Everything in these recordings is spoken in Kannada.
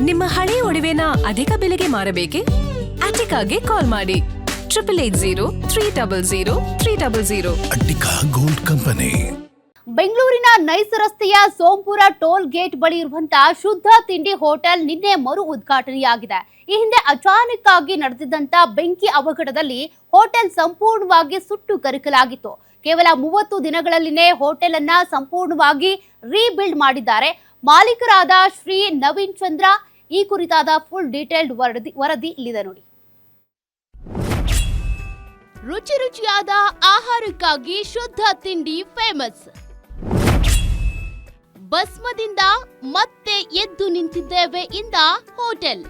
ನಿಮ್ಮ ಹಳೆಯ ಒಡವೆನ ಅಧಿಕ ಬೆಲೆಗೆ ಮಾರಬೇಕೆ? ಅಟಿಕಾಗೆ ಕಾಲ್ ಮಾಡಿ 8803000300. Attica gold company. ಬೆಂಗಳೂರಿನ ನೈಸ್ ರಸ್ತೆಯ ಸೋಂಪುರ ಟೋಲ್ ಗೇಟ್ ಬಳಿ ಇರುವಂತಹ ಶುದ್ಧ ತಿಂಡಿ ಹೋಟೆಲ್ ನಿನ್ನೆ ಮರು ಉದ್ಘಾಟನೆಯಾಗಿದೆ. ಈ ಹಿಂದೆ ಅಚಾನಕ್ ಆಗಿ ನಡೆದಿದ್ದಂತ ಬೆಂಕಿ ಅವಘಡದಲ್ಲಿ ಹೋಟೆಲ್ ಸಂಪೂರ್ಣವಾಗಿ ಸುಟ್ಟು ಕರಕಲಾಗಿತ್ತು. ಕೇವಲ 30 ದಿನಗಳಲ್ಲಿನೇ ಹೋಟೆಲ್ ಅನ್ನ ಸಂಪೂರ್ಣವಾಗಿ ರೀಬಿಲ್ಡ್ ಮಾಡಿದ್ದಾರೆ ಮಾಲೀಕರಾದ ಶ್ರೀ ನವೀನ್ ಚಂದ್ರ. ಈ ಕುರಿತಾದ ಫುಲ್ ಡೀಟೇಲ್ಡ್ ವರದಿ ಇಲ್ಲಿದೆ ನೋಡಿ. ರುಚಿ ರುಚಿಯಾದ ಆಹಾರಕ್ಕಾಗಿ ಶುದ್ಧ ತಿಂಡಿ ಫೇಮಸ್. ಭಸ್ಮದಿಂದ ಮತ್ತೆ ಎದ್ದು ನಿಂತಿದ್ದೇವೆ ಇಂದ ಹೋಟೆಲ್.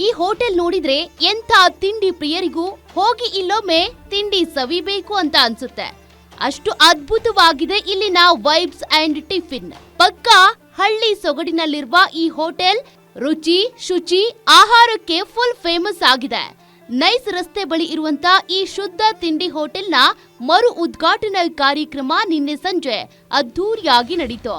ಈ ಹೋಟೆಲ್ ನೋಡಿದ್ರೆ ಎಂಥ ತಿಂಡಿ ಪ್ರಿಯರಿಗೂ ಹೋಗಿ ಇಲ್ಲೊಮ್ಮೆ ತಿಂಡಿ ಸವಿಬೇಕು ಅಂತ ಅನ್ಸುತ್ತೆ. ಅಷ್ಟು ಅದ್ಭುತವಾಗಿದೆ ಇಲ್ಲಿನ ವೈಬ್ಸ್ ಅಂಡ್ ಟಿಫಿನ್. ಪಕ್ಕಾ ಹಳ್ಳಿ ಸೊಗಡಿನಲ್ಲಿರುವ ಈ ಹೋಟೆಲ್ ರುಚಿ ಶುಚಿ ಆಹಾರಕ್ಕೆ ಫುಲ್ ಫೇಮಸ್ ಆಗಿದೆ. ನೈಸ್ ರಸ್ತೆ ಬಳಿ ಇರುವಂತ ಈ ಶುದ್ಧ ತಿಂಡಿ ಹೋಟೆಲ್ನ ಮರು ಉದ್ಘಾಟನಾ ಕಾರ್ಯಕ್ರಮ ನಿನ್ನೆ ಸಂಜೆ ಅದ್ಧೂರಿಯಾಗಿ ನಡೆಯಿತು.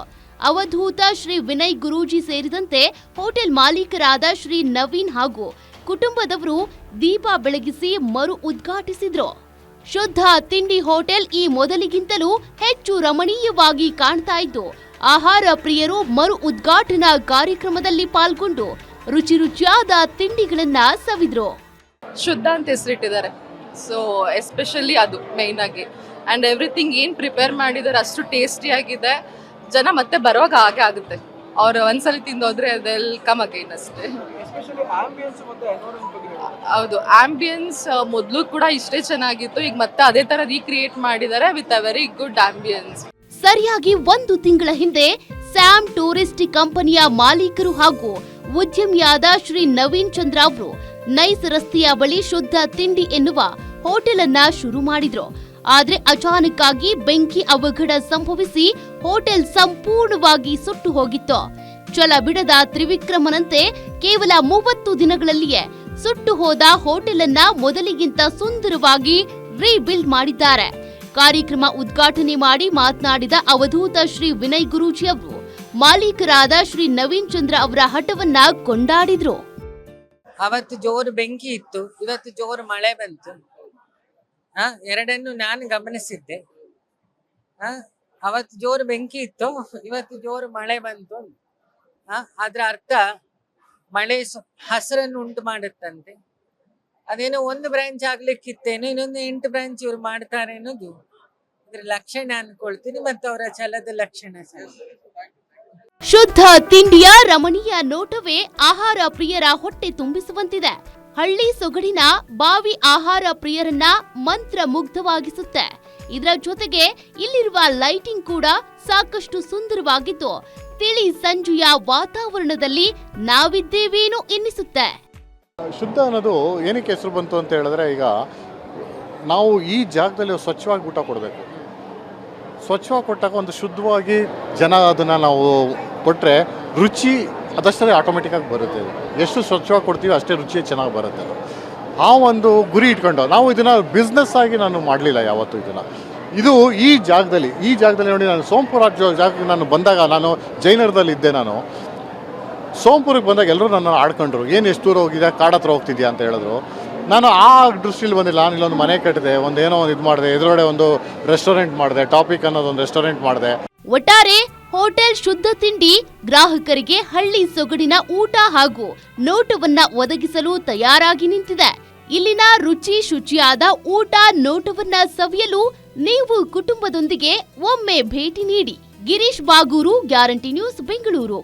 ಅವಧೂತ ಶ್ರೀ ವಿನಯ್ ಗುರೂಜಿ ಸೇರಿದಂತೆ ಹೋಟೆಲ್ ಮಾಲೀಕರಾದ ಶ್ರೀ ನವೀನ್ ಹಾಗೂ ಕುಟುಂಬದವರು ದೀಪ ಬೆಳಗಿಸಿ ಮರು ಉದ್ಘಾಟಿಸಿದ್ರು. ಶುದ್ಧ ತಿಂಡಿ ಹೋಟೆಲ್ ಈ ಮೊದಲಿಗಿಂತಲೂ ಹೆಚ್ಚು ರಮಣೀಯವಾಗಿ ಕಾಣ್ತಾ ಇದ್ದು, ಆಹಾರ ಪ್ರಿಯರು ಮರು ಉದ್ಘಾಟನಾ ಕಾರ್ಯಕ್ರಮದಲ್ಲಿ ಪಾಲ್ಗೊಂಡು ರುಚಿ ರುಚಿಯಾದ ತಿಂಡಿಗಳನ್ನ ಸವಿದ್ರು. ಶುದ್ಧ ಅಂತ ಹೆಸರಿಟ್ಟಿದ್ದಾರೆ. ಸೊ ಎಸ್ಪೆಷಲಿ ಅದು ಮೈನ್ ಆಗಿ ಅಂಡ್ ಎವ್ರಿಥಿಂಗ್ ಏನ್ ಪ್ರಿಪೇರ್ ಮಾಡಿದ್ದಾರೆ ಅಷ್ಟು ಟೇಸ್ಟಿ ಆಗಿದೆ. ಜನ ಮತ್ತೆ ಬರುವಾಗ ಹಾಗೆ ಆಗುತ್ತೆ. ಅವ್ರು ಒಂದ್ಸಲಿ ತಿಂದೋದ್ರೆ ಅದೆಲ್ ಕಮ್ ಅಗೈನ್ ಅಷ್ಟೇ. ಹೌದು, ಆಂಬಿಯನ್ಸ್ ಮೊದಲು ಕೂಡ ಇಷ್ಟೇ ಚೆನ್ನಾಗಿತ್ತು. ಈಗ ಮತ್ತೆ ಅದೇ ತರ ರೀಕ್ರಿಯೇಟ್ ಮಾಡಿದ್ದಾರೆ with a very good ambience. ಸರಿಯಾಗಿ 1 ತಿಂಗಳ ಹಿಂದೆ ಸ್ಯಾಮ್ ಟೂರಿಸ್ಟ್ ಕಂಪನಿಯ ಮಾಲೀಕರು ಹಾಗೂ ಉದ್ಯಮಿಯಾದ ಶ್ರೀ ನವೀನ್ ಚಂದ್ರ ಅವರು ನೈಸ್ ರಸ್ತೆಯ ಬಳಿ ಶುದ್ಧ ತಿಂಡಿ ಎನ್ನುವ ಹೋಟೆಲ್ ಅನ್ನ ಶುರು ಮಾಡಿದ್ರು. ಆದ್ರೆ ಅಚಾನಕ್ ಆಗಿ ಬೆಂಕಿ ಅವಘಡ ಸಂಭವಿಸಿ ಹೋಟೆಲ್ ಸಂಪೂರ್ಣವಾಗಿ ಸುಟ್ಟು ಹೋಗಿತ್ತು. ಛಲ ಬಿಡದ ತ್ರಿವಿಕ್ರಮನಂತೆ ಕೇವಲ 30 ದಿನಗಳಲ್ಲಿಯೇ ಸುಟ್ಟು ಹೋದ ಹೋಟೆಲ್ ಅನ್ನ ಮೊದಲಿಗಿಂತ ಸುಂದರವಾಗಿ ರೀಬಿಲ್ಡ್ ಮಾಡಿದ್ದಾರೆ. ಕಾರ್ಯಕ್ರಮ ಉದ್ಘಾಟನೆ ಮಾಡಿ ಮಾತನಾಡಿದ ಅವಧೂತ ಶ್ರೀ ವಿನಯ್ ಗುರೂಜಿ ಅವರು ಮಾಲೀಕರಾದ ಶ್ರೀ ನವೀನ್ ಚಂದ್ರ ಅವರ ಹಠವನ್ನ ಕೊಂಡಾಡಿದ್ರು. ಅವತ್ತು ಜೋರು ಬೆಂಕಿ ಇತ್ತು, ಇವತ್ತು ಜೋರು ಮಳೆ ಬಂತು. ಎರಡನ್ನು ನಾನು ಗಮನಿಸಿದ್ದೆ. ಅವತ್ತು ಜೋರು ಬೆಂಕಿ ಇತ್ತು, ಇವತ್ತು ಜೋರು ಮಳೆ ಬಂತು. ಅದ್ರ ಅರ್ಥ ಮಳೆ ಹಸರನ್ನು ಉಂಟು ಮಾಡುತ್ತಂತೆ. ಅದೇನೋ ಒಂದು ಬ್ರಾಂಚ್ ಆಗ್ಲಿಕ್ಕಿತ್ತೇನೋ, ಇನ್ನೊಂದು 8 ಬ್ರಾಂಚ್ ಇವ್ರು ಮಾಡ್ತಾರೆ ಅನ್ನೋದು ಇದ್ರ ಲಕ್ಷಣ ಅನ್ಕೊಳ್ತೀನಿ, ಮತ್ತು ಅವರ ಛಲದ ಲಕ್ಷಣ. ಶುದ್ಧ ತಿಂಡಿಯ ರಮಣೀಯ ನೋಟವೇ ಆಹಾರ ಪ್ರಿಯರ ಹೊಟ್ಟೆ ತುಂಬಿಸುವಂತಿದೆ. ಹಳ್ಳಿ ಸೊಗಡಿನ ಬಾವಿ ಆಹಾರ ಪ್ರಿಯರನ್ನ ಮಂತ್ರ ಮುಗ್ಧವಾಗಿಸುತ್ತೆ. ಇದರ ಜೊತೆಗೆ ಇಲ್ಲಿರುವ ಲೈಟಿಂಗ್ ಕೂಡ ಸಾಕಷ್ಟು ಸುಂದರವಾಗಿದ್ದು, ತಿಳಿ ಸಂಜೆಯ ವಾತಾವರಣದಲ್ಲಿ ನಾವಿದ್ದೇವೇನೋ ಎನ್ನಿಸುತ್ತೆ. ಶುದ್ಧ ಅನ್ನೋದು ಏನಕ್ಕೆ ಹೆಸರು ಬಂತು ಅಂತ ಹೇಳಿದ್ರೆ, ಈಗ ನಾವು ಈ ಜಾಗದಲ್ಲಿ ಸ್ವಚ್ಛವಾಗಿ ಊಟ ಕೊಡಬೇಕು. ಸ್ವಚ್ಛವಾಗಿ ಕೊಟ್ಟಾಗ ಒಂದು ಶುದ್ಧವಾಗಿ ಜನ ಅದನ್ನು ನಾವು ಕೊಟ್ಟರೆ ರುಚಿ ಅದಷ್ಟೇ ಆಟೋಮೆಟಿಕ್ಕಾಗಿ ಬರುತ್ತೆ. ಎಷ್ಟು ಸ್ವಚ್ಛವಾಗಿ ಕೊಡ್ತೀವಿ ಅಷ್ಟೇ ರುಚಿ ಚೆನ್ನಾಗಿ ಬರುತ್ತೆ. ಆ ಒಂದು ಗುರಿ ಇಟ್ಕೊಂಡು ನಾವು ಇದನ್ನು ಬಿಸ್ನೆಸ್ ಆಗಿ ನಾನು ಮಾಡಲಿಲ್ಲ ಯಾವತ್ತೂ ಇದನ್ನು. ಇದು ಈ ಜಾಗದಲ್ಲಿ ನೋಡಿ, ನಾನು ಸೋಂಪುರ ಜಾಗಕ್ಕೆ ನಾನು ಬಂದಾಗ, ನಾನು ಜೈನರದಲ್ಲಿ ಇದ್ದೆ. ನಾನು ಸೋಂಪುರಕ್ಕೆ ಬಂದಾಗ ಎಲ್ಲರೂ ನನ್ನ ಆಡ್ಕೊಂಡ್ರು, ಏನು ಎಷ್ಟು ದೂರ ಹೋಗಿದೆ, ಕಾಡ ಹತ್ರ ಹೋಗ್ತಿದ್ಯಾ ಅಂತ ಹೇಳಿದ್ರು. ನಾನು ಆ ದೃಷ್ಟಿಲಿ ಬಂದಿಲ್ಲ. ನಾನು ಇಲ್ಲೊಂದು ಮನೆ ಕಟ್ಟಿದೆ, ಏನೋ ಒಂದು ಇದು ಮಾಡಿದೆ, ಎದುರುಗಡೆ ಒಂದು ರೆಸ್ಟೋರೆಂಟ್ ಮಾಡಿದೆ, ಟಾಪಿಕ್ ಅನ್ನೋದೊಂದು ರೆಸ್ಟೋರೆಂಟ್ ಮಾಡಿದೆ. ಒಟ್ಟಾರೆ ಹೋಟೆಲ್ ಶುದ್ಧ ತಿಂಡಿ ಗ್ರಾಹಕರಿಗೆ ಹಳ್ಳಿ ಸೊಗಡಿನ ಊಟ ಹಾಗೂ ನೋಟವನ್ನ ಒದಗಿಸಲು ತಯಾರಾಗಿ ನಿಂತಿದೆ. ಇಲ್ಲಿನ ರುಚಿ ಶುಚಿಯಾದ ಊಟ ನೋಟವನ್ನ ಸವಿಯಲು ನೀವು ಕುಟುಂಬದೊಂದಿಗೆ ಒಮ್ಮೆ ಭೇಟಿ ನೀಡಿ. Girish Bagur, guarantee news, Bengaluru.